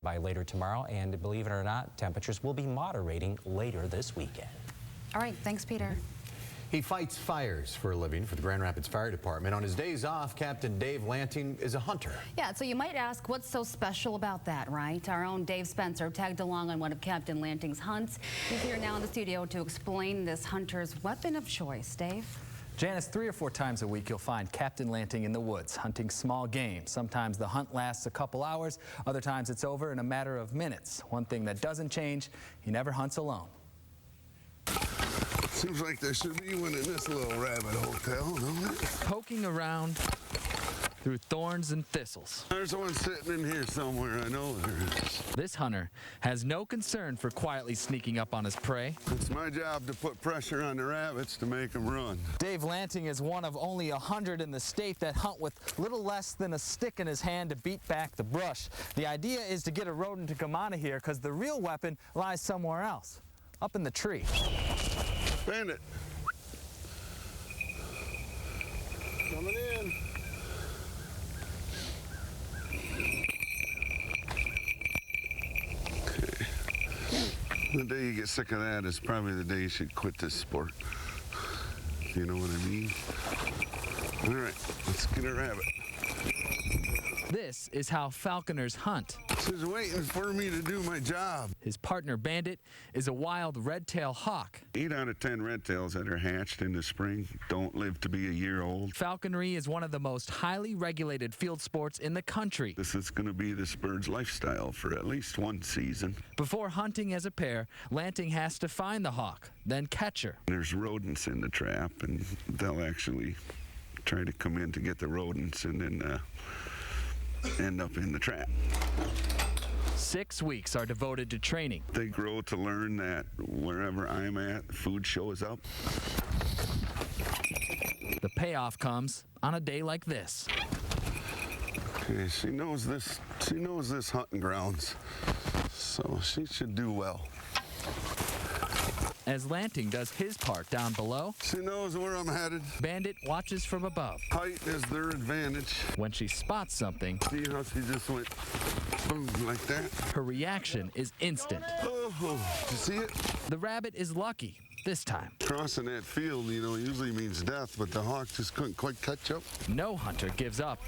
by later tomorrow, and believe it or not, temperatures will be moderating later this weekend. All right, thanks, Peter. He fights fires for a living for the Grand Rapids Fire Department. On his days off, Captain Dave Lanting is a hunter. Yeah, so you might ask, what's so special about that, right? Our own Dave Spencer tagged along on one of Captain Lanting's hunts. He's here now in the studio to explain this hunter's weapon of choice. Dave? Janice, 3 or 4 times a week you'll find Captain Lanting in the woods hunting small game. Sometimes the hunt lasts a couple hours, other times it's over in a matter of minutes. One thing that doesn't change, he never hunts alone. Seems like there should be one in this little rabbit hotel, don't it? Poking around through thorns and thistles. There's one sitting in here somewhere, I know there is. This hunter has no concern for quietly sneaking up on his prey. It's my job to put pressure on the rabbits to make them run. Dave Lanting is one of only 100 in the state that hunt with little less than a stick in his hand to beat back the brush. The idea is to get a rodent to come out of here because the real weapon lies somewhere else, up in the tree. Bandit. Coming in. Okay. The day you get sick of that is probably the day you should quit this sport. You know what I mean? All right, let's get a rabbit. This is how falconers hunt. She's waiting for me to do my job. His partner, Bandit, is a wild red-tailed hawk. 8 out of 10 red-tails that are hatched in the spring don't live to be a year old. Falconry is one of the most highly regulated field sports in the country. This is going to be this bird's lifestyle for at least one season. Before hunting as a pair, Lanting has to find the hawk, then catch her. There's rodents in the trap, and they'll actually try to come in to get the rodents and then end up in the trap. 6 weeks are devoted to training. They grow to learn that wherever I'm at, food shows up. The payoff comes on a day like this. Okay, she knows this hunting grounds, so she should do well. As Lanting does his part down below, She knows where I'm headed. Bandit watches from above. Height is their advantage. When she spots something, See how she just went boom like that? her reaction is instant. Oh, you see it? The rabbit is lucky this time. Crossing that field, usually means death, but the hawk just couldn't quite catch up. No hunter gives up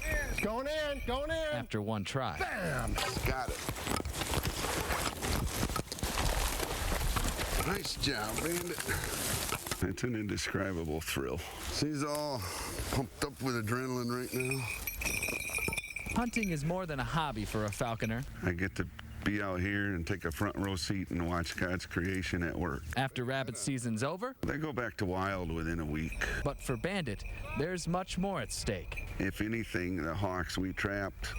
Going in. after one try. Bam! Got it. Nice job, Bandit. It's an indescribable thrill. She's all pumped up with adrenaline right now. Hunting is more than a hobby for a falconer. I get to be out here and take a front row seat and watch God's creation at work. After rabbit season's over, They go back to wild within a week. but for Bandit, there's much more at stake. If anything, the hawks we trapped,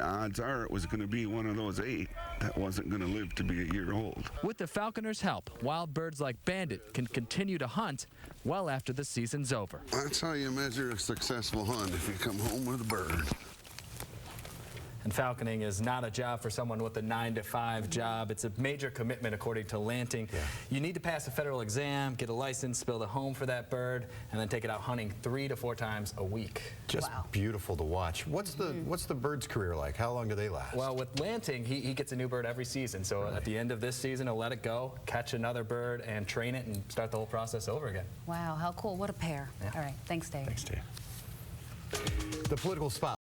odds are it was going to be one of those 8 that wasn't going to live to be a year old. With the falconer's help, wild birds like Bandit can continue to hunt well after the season's over. That's how you measure a successful hunt, if you come home with a bird. And falconing is not a job for someone with a 9-to-5 job. It's a major commitment, according to Lanting. Yeah. You need to pass a federal exam, get a license, build a home for that bird, and then take it out hunting 3 to 4 times a week. Just beautiful to watch. What's the bird's career like? How long do they last? Well, with Lanting, he gets a new bird every season. So at the end of this season, he'll let it go, catch another bird, and train it and start the whole process over again. Wow, how cool. What a pair. Yeah. All right, thanks, Dave. Thanks, Dave. The political spot.